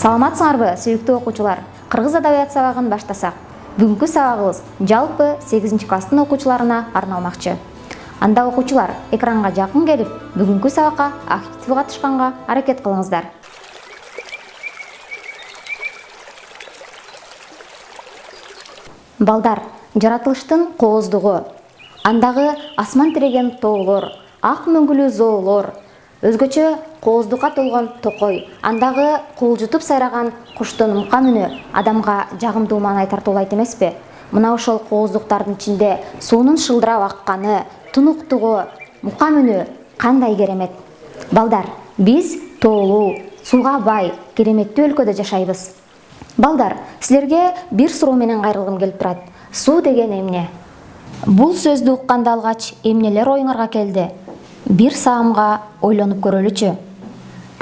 Саламатсыңарбы, сүйүктүү окуучулар? Кыргыз адабият сабагын баштасак. Бүгүнкү сабагыбыз жалпы 8 класстын окуучуларына арналмакчы. Анда окуучулар экранга жакын келип, бүгүнкү сабакка актив катышканга аракет кылыңыздар. Балдар, жаратылыштын кооздугу, андагы асман тиреген тоолор, ак мөңгүлүү зоолор, өзгөчө кооздукка толгон токой, андагы куулжутуп сайраган куштун мука үнү адамга жагымдуу маанай тартуулайт эмеспи? Мына ошол кооздуктардын ичинде суунун шылдырап акканы, тунуктугу, мука үнү кандай керемет. Балдар, биз тоолуу, сууга бай, кереметтүү өлкөдө жашайбыз. Балдар, силерге бир суроо менен кайрылгым келип турат. Суу деген эмне? Бул сөздү укканда алгач эмнелер оюңарга келди? Бир саамга ойлонуп көрөлүчү.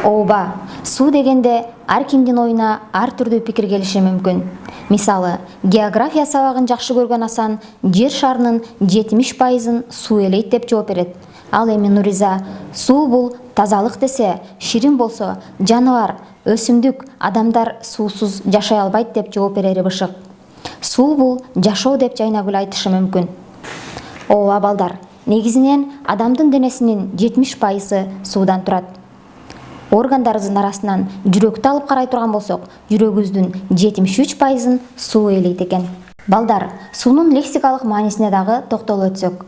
Ооба, суу дегенде ар кимдин оюна ар түрдүү пикир келиши мүмкүн. Мисалы, география сабагын жакшы көргөн Асан жер шарынын 70%-ын суу ээлейт деп жооп берет. Ал эми Нуриза, суу бул тазалык десе, ширин болсо, жаныбар, өсүмдүк, адамдар суусуз жашай албайт деп жооп берери бышык. Суу бул жашоо деп Жайнагүл айтышы мүмкүн. Ооба балдар, негизинен адамдын денесинин 70%-ы суудан турат. Органдарыбыздын арасынан жүрөктү алып карай турган болсок, жүрөгүбүздүн 73%-ын суу ээлейт экен. Балдар, суунун лексикалык маанисине дагы токтолуп өтсөк.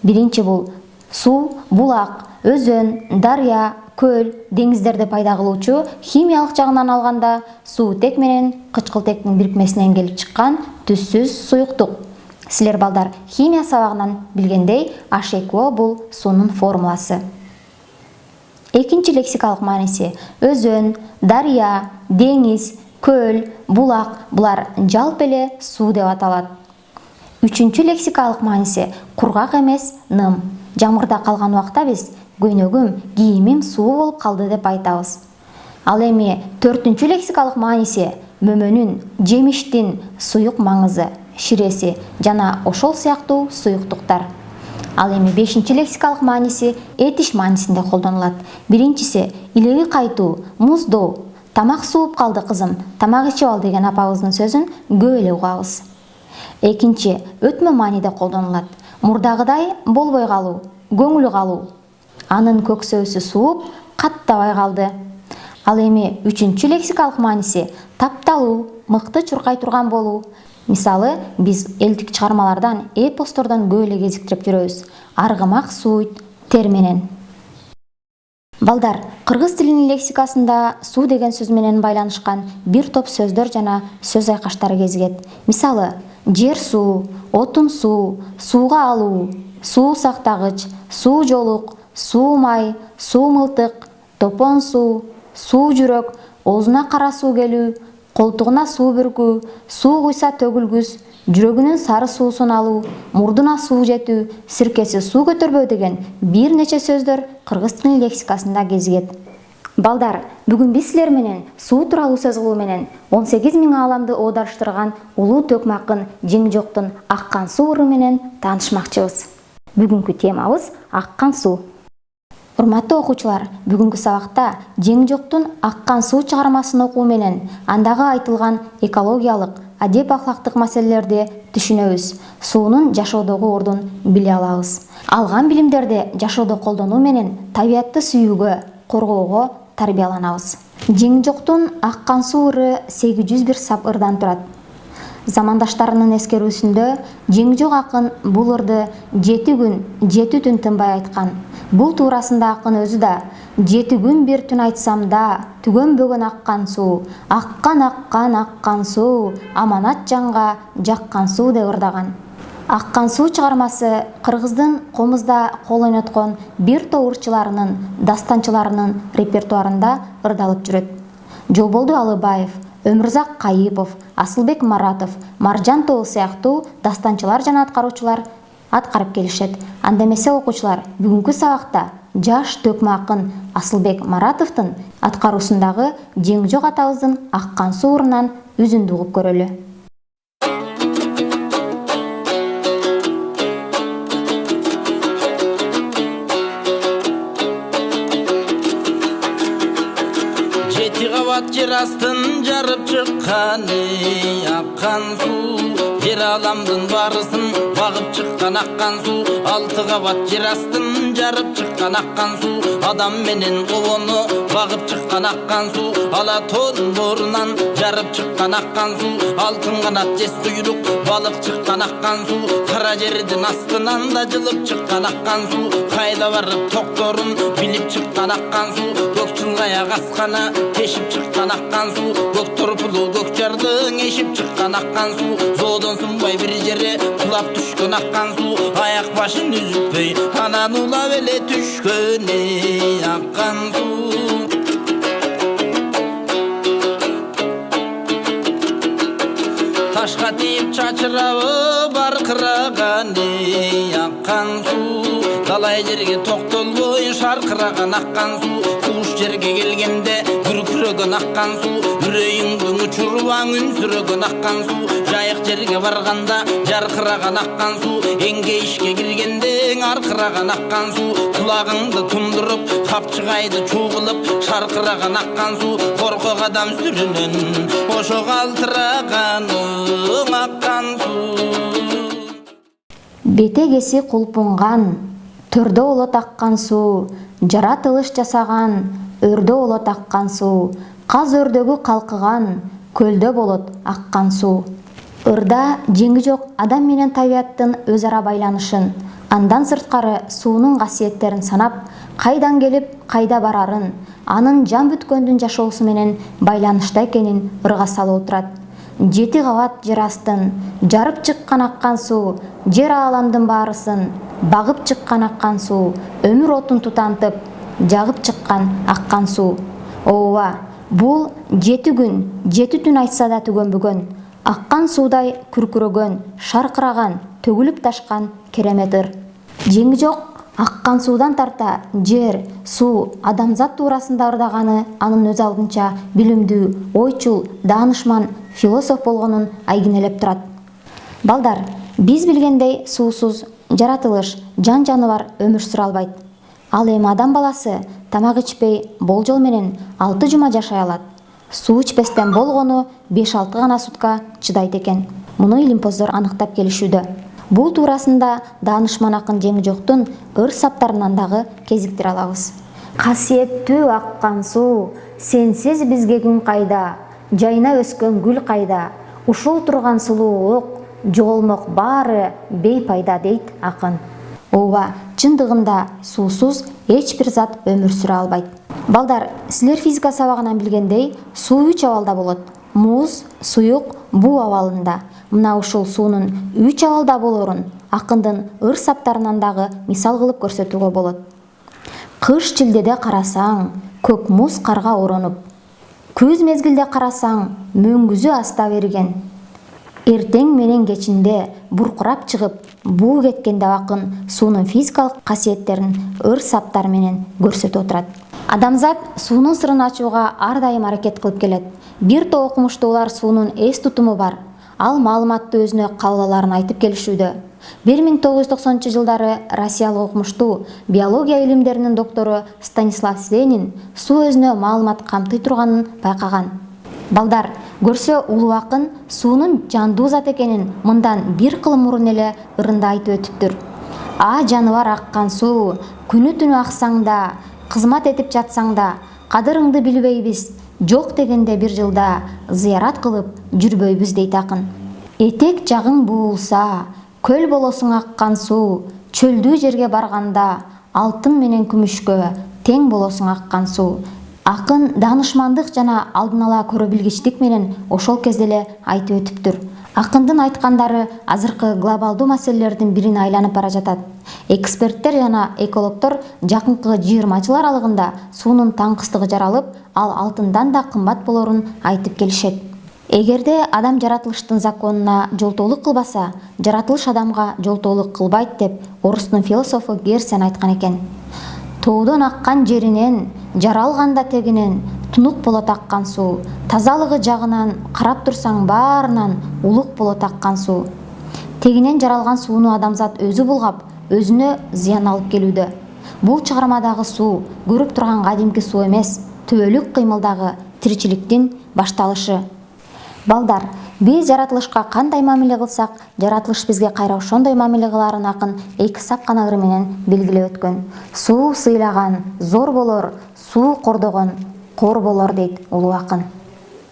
Биринчи бул суу, булак, өзөн, дарыя, көл, деңиздерде пайда кылуучу химиялык жагынан алганда суутек менен кычкылтектин бирикмесинен келип чыккан түссүз суюктук. Силер балдар химия сабагынан билгендей, H2O бул суунун формуласы. Экинчи лексикалык мааниси өзөн, дарыя, деңиз, көл, булак булар жалпы эле суу деп аталат. Үчүнчү лексикалык мааниси кургак эмес, ным. Жамгырда калган убакта биз көйнөгүм, кийимим суу болуп калды деп айтабыз. Ал эми төртүнчү лексикалык мааниси мөмөнүн, жемиштин суюк маңызы, ширеси жана ошол сыяктуу суюктуктар. Ал эми бешинчи лексикалык мааниси этиш маанисинде колдонулат. Биринчиси илеги кайтуу, муздоо. Тамак сууп калды кызым, тамак ичип ал деген апабыздын сөзүн көп эле угабыз. Экинчи өтмө мааниде колдонулат. Мурдагыдай болбой калуу, көңүл калуу. Анын көксөөсү сууп, каттабай калды. Ал эми үчүнчү лексикалык мааниси тапталуу, мыкты чуркай турган болуу. Мисалы, биз элдик чыгармалардан, эпостордон көп эле кезиктирип жүрөбүз. Аргымак сууйт терменен. Балдар, кыргыз тилинин лексикасында суу деген сөз менен байланышкан бир топ сөздөр жана сөз айкаштары кезигет. Мисалы, жер суу, отун суу, сууга алуу, суу сактагыч, суу жолук, суу май, суу мылтык, топон суу, суу жүрөк, оозуна кара суу келүү, колтугуна суу бүркүү, суу куйса төгүлгүс, жүрөгүнүн сары суусун алуу, мурдуна суу жетүү, сиркеси суу көтөрбөө деген бир нече сөздөр кыргыз тилинин лексикасында кезигет. Балдар, бүгүн биз силер менен суу тууралуу сөз кылуу менен 18 000 ааламды оодаштырган улуу төкмакын Жеңжоктун аккан суу ыры менен таанышмакчыбыз. Бүгүнкү темабыз аккан суу. Урматтуу окуучулар, бүгүнкү сабакта Жеңжоктун аккан суу чыгармасын окуу менен андагы айтылган экологиялык, адеп ахлактык маселелерди түшүнөбүз. Суунун жашоодогу ордун биле алабыз. Алган билимдерди жашоодо колдонуу менен табиятты сүйүүгө, коргоого тарбияланабыз. Жеңжоктун аккан суу ыры 801 сап ырдан турат. Замандаштарынын эскерүүсүндө Жеңжок акын бул ырды 7 күн, 7 түн тынбай айткан. Бул туурасында акын өзү да 7 күн бир түн айтсам да, түгөнбөгөн аккан суу, аккан суу, аманат жанга жаккан суу деп ырдаган. Аккан суу чыгармасы кыргыздын комузда кол ойноткон бир топ ырчыларынын, дастанчыларынын репертуарында ырдалып жүрөт. Жолболду Алыбаев, Өмүрзак Кайыпов, Асылбек Маратов, Маржан тобу сыяктуу дастанчылар жана аткаруучулар аткарып келишет. Анда эмесе окуучулар, бүгүнкү сабакта жаш төкмө акын Асылбек Маратовдун аткаруусундагы Жеңжок атабыздын аккан суу ырынан үзүндү угуп көрөлү. Жетига кабат жер астын жарып чыккан аккан суу, жер аламдын барысын багып чыккан аккан суу. 6 кабат жер астын жарып чыккан аккан суу, адам менен обону багып чыккан аккан суу. Ала тоонун боорунан жарып чыккан аккан суу, алтын канат жес куйрук балык чыккан аккан суу. Кара жердин астынан да жылып чыккан аккан суу, кайда барып токторун билип чыккан аккан суу. Көк чулгая каскана тешип чыккан аккан суу, көк торпулу көк жардын эшип чыккан аккан суу. Зоодон сунбай бир жере кулап түшкөн аккан суу, аяк башын үзүппөй анан улап эле түшкөн аккан суу. Ташка тийип чачырабы баркыраган аккан суу, талай жерге токтолбой шаркыраган аккан суу. Куш жерге келгенде күркүрөгөн аккан суу, үрөйүңдүн учурбаң үнсүрөгөн аккан суу. Жайык жерге барганда жаркыраган аккан суу, эңгейишке киргенде аркыраган аккан суу. Кулагыңды тундуруп капчыгайды чуугулуп шаркыраган аккан суу. Коркок адам сүрүнөн ошо калтыраган аккан суу. Бетегеси кулпунган, төрдө олот аккан суу, жаратылыш жасаган, өрдө олот аккан суу, каз өрдөгү калкыган, көлдө болот аккан суу. Ырда жеңи жок адам менен табияттын өз ара байланышын, андан сырткары суунун касиеттерин санап, кайдан келип кайда барарын, анын жан бүткөндүн жашоосу менен байланышта экенин ырга салып отурат. 7 кабат жер астын жарып чыккан аккан суу, жер ааламдын баарысын багып чыккан аккан суу, өмүр отун тутантып жагып чыккан аккан суу. Ооба, бул 7 күн 7 түн айтса да түгөнбөгөн, аккан суудай күркүрөгөн, шаркыраган, төгүлүп ташкан керемет ыр. Жеңи жок аккан суудан тарта жер, суу адамзат туурасында ырдаганы анын өз алдынча билимдүү, ойчул, даанышман философ болгонун айгинелеп турат. Балдар, биз билгендей суусуз жаратылыш, жан-жаныбар өмүр сүрө албайт. Ал эми адам баласы тамак ичпей болжол менен 6 жума жашай алат. Суу ичпестен болгону 5-6 гана сутка чыдайт экен. Муну илимпоздор аныктап келишүүдө. Бул туурасында даанышман акын Жеңи жоктун ыр саптарынан дагы кезиктире алабыз. Касиеттүү аккан суу, сенсиз бизге күн кайда, жайна өскөн гүл кайда, ушул турган сулуулук, жоголмок баары бейпайда дейт акын. Ооба, чындыгында суусуз эч бир зат өмүр сүрө албайт. Балдар, силер физика сабагынан билгендей, суу 3 абалда болот. Муз, суюк, буу абалында. Мына ушул суунун 3 абалда болорун акындын ыр саптарынан дагы мисал кылып көрсөтүүгө болот. Кыш чилдеде карасаң, көк муз карга оронуп, күз мезгилде карасаң, мөңгүзү аста берген. Эртең менен кечинде буркурап чыгып, буу кеткенде акын суунун физикалык касиеттерин ыр саптар менен көрсөтүп отурат. Адамзат суунун сырын ачууга ар дайым аракет кылып келет. Бир топ окумуштуулар суунун эс тутуму бар. Ал маалыматты өзүнө кабыл айтып келишүүдө. 1990-жылдары Россиялык окумуштуу биология илимдеринин доктору Станислав Свенин суу өзүнө маалымат камтый турганын байкаган. Балдар, көрсө улуу акын суунун жандуу зат экенин мындан бир кыл мурун эле ырында айтып өтүптүр. А жаныбар аккан суу, күнү түнү аксаң да, кызмат этип жатсаң да, кадырыңды билбейбиз, жок дегенде бир жылда зыярат кылып жүрбөйбүз дейт акын. Этек жагың буулса, көл болосуң аккан суу, чөлдүү жерге барганда алтын менен күмүшкө тең болосуң аккан суу. Акын даанышмандык жана алдын ала көрө билгичтик менен ошол кезде эле айтып өтүптүр. Акындын айткандары азыркы глобалдуу маселелердин бирине айланып бара жатат. Эксперттер жана экологдор жакынкы 20 жыл аралыгында суунун таңкыстыгы жаралып, ал алтындан да кымбат болорун айтып келишет. Эгерде адам жаратылыштын законуна жолтоолук кылбаса, жаратылыш адамга жолтоолук кылбайт деп орустун философу Герцен айткан экен. Тоодон аккан жеринен, жаралганда тегинен тунук болот аккан суу. Тазалыгы жагынан карап турсаң баарынан улук болот аккан суу. Тегинен жаралган сууну адамзат өзү булгап, өзүнө зыян алып келүүдө. Бул чыгармадагы суу көрүп турган кадимки суу эмес, төбөлүк кыймылдагы тиричиликтин башталышы. Балдар, биз жаратылышка кандай мамиле кылсак, жаратылыш бизге кайра ошондой мамиле кылаарын акын эки сапкан ыры менен белгилеп өткөн. Суу сыйлаган зор болор, суу кордогон кор болор дейт улуу акын.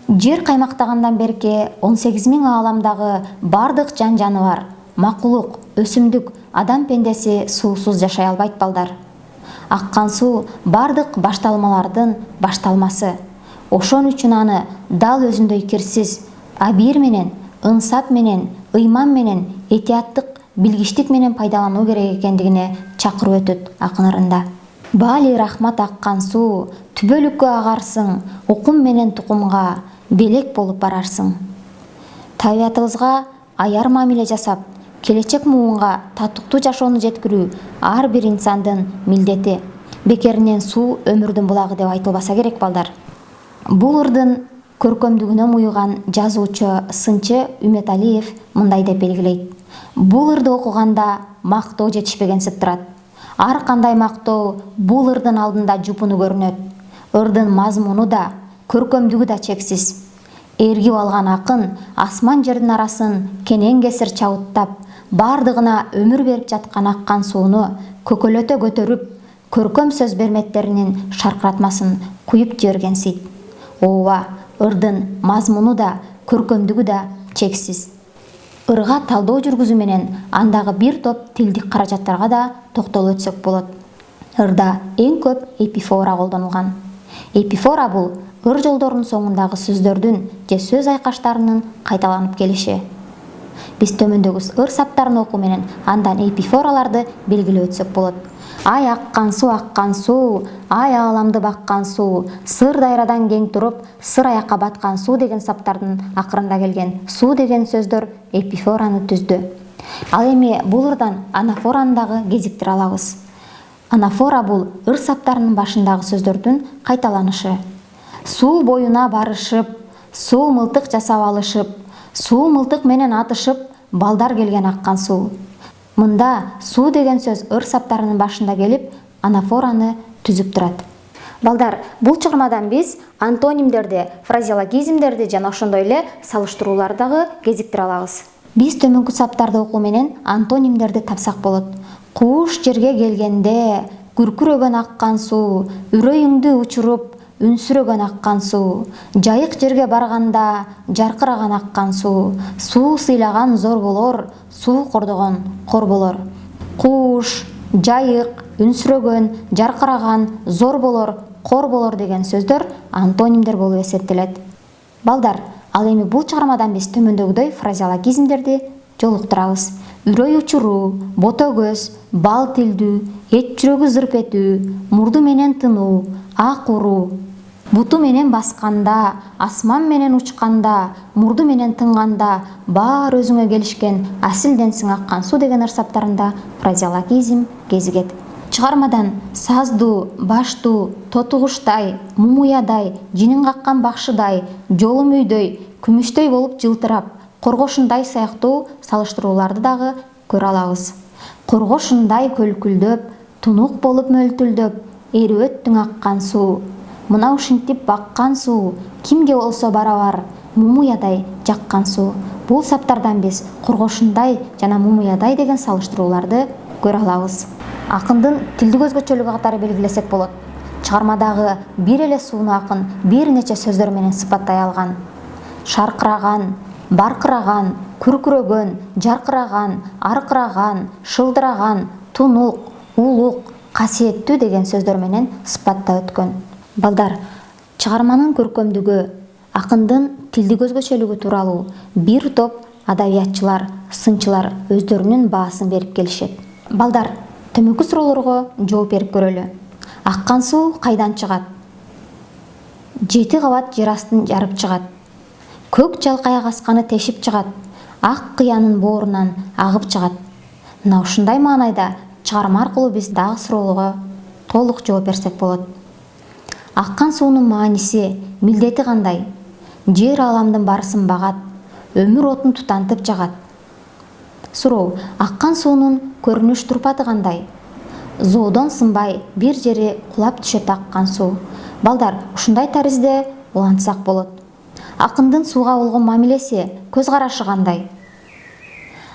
Жер каймактагандан берки 18.000 ааламдагы бардык жан жаныбар, макулук, өсүмдүк, адам пендеси суусуз жашай албайт балдар. Аккан суу бардык башталмалардын башталмасы. Ошон үчүн аны дал өзүндөй кирсиз, абийир менен, ынсап менен, ыйман менен, этияттык, билгичтик менен пайдалануу керек экендигине чакырып өтөт акын ырында. Баали рахмат аккан суу, түбөлүккө агарсың, укум менен тукумга белек болуп барарсың. Табиятыбызга аяр мамиле жасап, келечек муунга татыктуу жашоону жеткирүү ар бир инсандын милдети. Бекеринен суу өмүрдүн булагы деп айтылбаса керек балдар. Бул ырдын көркөмдүгүнө муйган жазуучу сынчы Үмөталиев мындай деп белгилейт. Бул ырды окуганда мактоо жетишпегенсип турат. Ар кандай мактоо бул ырдын алдында жупуну көрүнөт. Ырдын мазмуну да, көркөмдүгү да чексиз. Эргип алган акын асман жердин арасын кенен кесир чабыттап, бардыгына өмүр берип жаткан аккан сууну көкөлөтө көтөрүп, көркөм сөз берметтеринин шаркыратмасын куюп жибергенсийт. Ооба, ырдын мазмуну да, көркөмдүгү да чексиз. Ырга талдоо жүргүзүү менен андагы бир топ тилдик каражаттарга да токтолуп өтсөк болот. Ырда эң көп эпифора колдонулган. Эпифора бул ыр жолдорунун соңундагы сөздөрдүн же сөз айкаштарынын кайталанып келиши. Биз төмөндөгү ыр саптарын окуу менен андан эпифораларды белгилеп өтсөк болот. Ай аккан суу, ай ааламды баккан суу, сыр дайрадан кең туруп, сыр аякка баткан суу деген саптардын акырында келген суу деген сөздөр эпифораны түздү. Ал эми бул ырдан анафораны дагы кезиктире алабыз. Анафора бул ыр саптарынын башындагы сөздөрдүн кайталанышы. Суу боюна барышып, суу мылтык жасап алышып, суу мылтык менен атышып, балдар келген аккан суу. Мында суу деген сөз ыр саптарынын башында келип, анафораны түзүп турат. Балдар, бул чыгармадан биз антонимдерди, фразеологизмдерди жана ошондой эле салыштырууларды дагы кезиктире алабыз. Биз төмөнкү саптарды окуу менен антонимдерди тапсак болот. Куш жерге келгенде, күркүрөгөн аккан суу, үрөйүңдү учуруп, үнсүрөгөн аккан суу, жайык жерге барганда жаркыраган аккан суу, суу сыйлаган зор болор, суу кордогон кор болор. Куш, жайык, үнсүрөгөн, жаркыраган, зор болор, кор болор деген сөздөр антонимдер болуп эсептелет. Балдар, ал эми бул чыгармадан биз төмөндөгүдөй фразеологизмдерди жолуктурабыз. Үрөй учуруу, бото көз, бал тилдүү, эч жүрөгү зырп этүү, мурду менен тынуу, ак уруу, буту менен басканда, асман менен учканда, мурду менен тынганда, баары өзүңө келишкен асилденсиң аккан суу деген ыр саптарында фразеологизм кезигет. Чыгармадан саздуу, баштуу, тотугуштай, мумуядай, жинин каккан бакшыдай, жолум үйдөй, күмүштөй болуп жылтырап, коргошундай сыяктуу салыштырууларды дагы көрө алабыз. Коргошундай көлкүлдөп, тунук болуп мөлтүлдөп, эрип өттүң аккан суу. Мына ушинтип баккан суу, кимге болсо барабар, мумуядай жаккан суу. Бул саптардан биз коргошундай жана мумуядай деген салыштырууларды көрө алабыз. Акындын тилдик өзгөчөлүгү катары белгилесек болот. Чыгармадагы бир эле сууну акын бир нече сөздөр менен сыпаттай алган. Шаркыраган, баркыраган, күркүрөгөн, жаркыраган, аркыраган, шылдыраган, тунук, улук, касиеттүү деген сөздөр менен сыпаттап өткөн. Балдар, чыгарманын көркөмдүгү, акындын тилдик өзгөчөлүгү тууралуу бир топ адабиятчылар, сынчылар өздөрүнүн баасын берип келишет. Балдар, төмөнкү суроолорго жооп берип көрөлү. Аккан суу кайдан чыгат? 7 кабат жер астын жарып чыгат. Көк жалкаяк асканы тешип чыгат. Ак кыянын боорунан агып чыгат. Мына ушундай маанайда чыгарма аркылуу биз дагы суроолорго толук жооп берсек болот. Аккан суунун мааниси, милдети кандай? Жер ааламдын барысын багат, өмүр отун тутантып жагат. Суроо: аккан суунун көрүнүш турпаты кандай? Зоодон сынбай бир жери кулап түшөт аккан суу. Балдар, ушундай таризде улантсак болот. Акындын сууга болгон мамилеси, көз карашы кандай?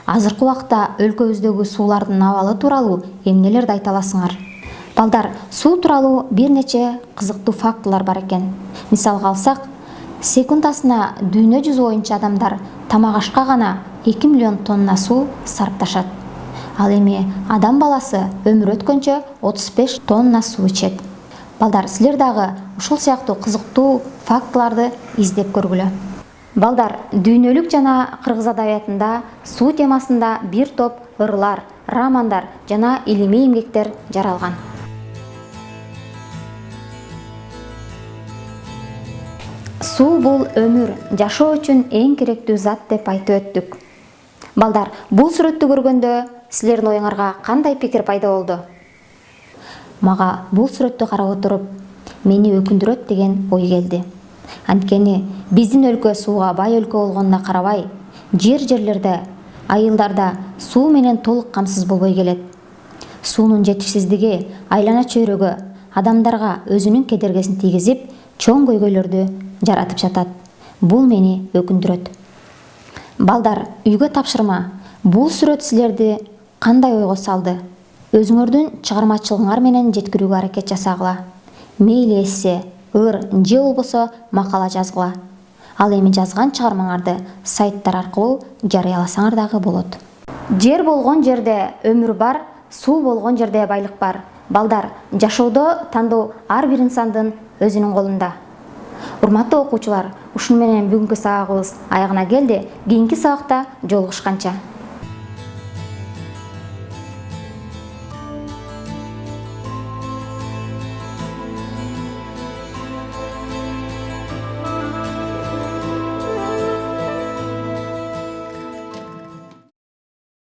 Азыркы убакта өлкөбүздөгү суулардын абалы тууралуу эмнелерди айта аласыңар? Балдар, суу тууралуу бир нече кызыктуу фактылар бар экен. Мисалга алсак, секундасына дүйнө жүзү боюнча адамдар тамак ашка гана 2 миллион тонна суу сарпташат. Ал эми адам баласы өмүрү өткөнчө 35 тонна суу ичет. Балдар, силер дагы ушул сыяктуу кызыктуу фактыларды издеп көргүлө. Балдар, дүйнөлүк жана кыргыз адабиятында суу темасында бир топ ырлар, романдар жана илимий эмгектер жаралган. Суу бул өмүр, жашоо үчүн эң керектүү зат деп айтып өттүк. Балдар, бул сүрөттү көргөндө силердин оюңарга кандай пикир пайда болду? Мага бул сүрөттү карап отуруп, мени өкүндүрөт деген ой келди. Анткени биздин өлкө сууга бай өлкө болгонуна карабай, жерлерде, айылдарда суу менен толук камсыз болбой келет. Суунун жетишсиздиги айлана чөйрөгө, адамдарга өзүнүн кедергесин тийгизип, чоң көйгөйлөрдү жаратып жатат. Бул мени өкүндүрөт. Балдар, үйгө тапшырма. Бул сүрөт силерди кандай ойго салды? Өзүңөрдүн чыгармачылыгыңар менен жеткирүүгө аракет жасагыла. Мейли эссе, ыр же болбосо макала жазгыла. Ал эми жазган чыгармаңарды сайттар аркылуу жарыяласаңар дагы болот. Жер болгон жерде өмүр бар, суу болгон жерде байлык бар. Балдар, жашоодо тандоо ар бир инсандын өзүнүн колунда. Урматтуу окуучулар, ушуну менен бүгүнкү сабагыбыз аягына келди. Кийинки сабакта жолугушканча.